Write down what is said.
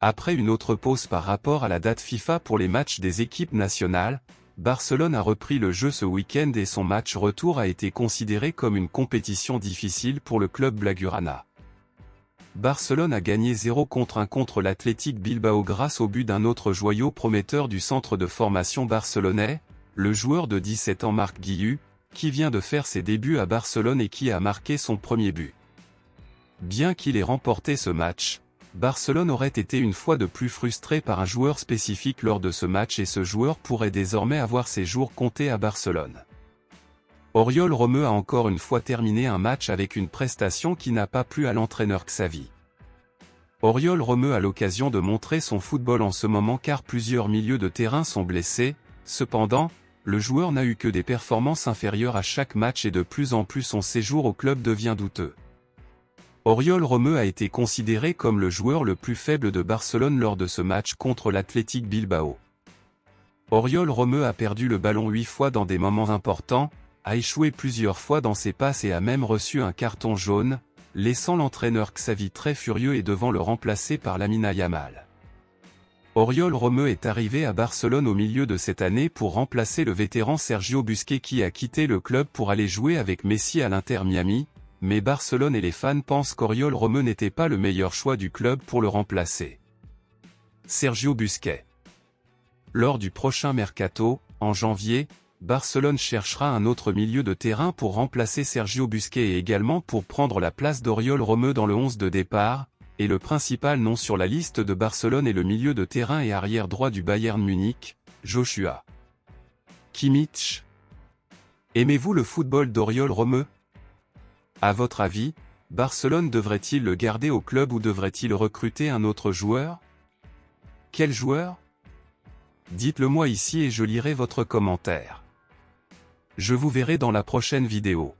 Après une autre pause par rapport à la date FIFA pour les matchs des équipes nationales, Barcelone a repris le jeu ce week-end et son match retour a été considéré comme une compétition difficile pour le club blaugrana. Barcelone a gagné 0-1 contre l'Athletic Bilbao grâce au but d'un autre joyau prometteur du centre de formation barcelonais, le joueur de 17 ans Marc Guiu, qui vient de faire ses débuts à Barcelone et qui a marqué son premier but. Bien qu'il ait remporté ce match, Barcelone aurait été une fois de plus frustré par un joueur spécifique lors de ce match et ce joueur pourrait désormais avoir ses jours comptés à Barcelone. Oriol Romeu a encore une fois terminé un match avec une prestation qui n'a pas plu à l'entraîneur Xavi. Oriol Romeu a l'occasion de montrer son football en ce moment car plusieurs milieux de terrain sont blessés, cependant, le joueur n'a eu que des performances inférieures à chaque match et de plus en plus son séjour au club devient douteux. Oriol Romeu a été considéré comme le joueur le plus faible de Barcelone lors de ce match contre l'Athletic Bilbao. Oriol Romeu a perdu le ballon 8 fois dans des moments importants, a échoué plusieurs fois dans ses passes et a même reçu un carton jaune, laissant l'entraîneur Xavi très furieux et devant le remplacer par Lamine Yamal. Oriol Romeu est arrivé à Barcelone au milieu de cette année pour remplacer le vétéran Sergio Busquets qui a quitté le club pour aller jouer avec Messi à l'Inter Miami, mais Barcelone et les fans pensent qu'Oriol Romeu n'était pas le meilleur choix du club pour le remplacer. Sergio Busquets. Lors du prochain mercato, en janvier, Barcelone cherchera un autre milieu de terrain pour remplacer Sergio Busquets et également pour prendre la place d'Oriol Romeu dans le 11 de départ, et le principal nom sur la liste de Barcelone est le milieu de terrain et arrière droit du Bayern Munich, Joshua Kimmich. Aimez-vous le football d'Oriol Romeu? À votre avis, Barcelone devrait-il le garder au club ou devrait-il recruter un autre joueur? Quel joueur? Dites-le moi ici et je lirai votre commentaire. Je vous verrai dans la prochaine vidéo.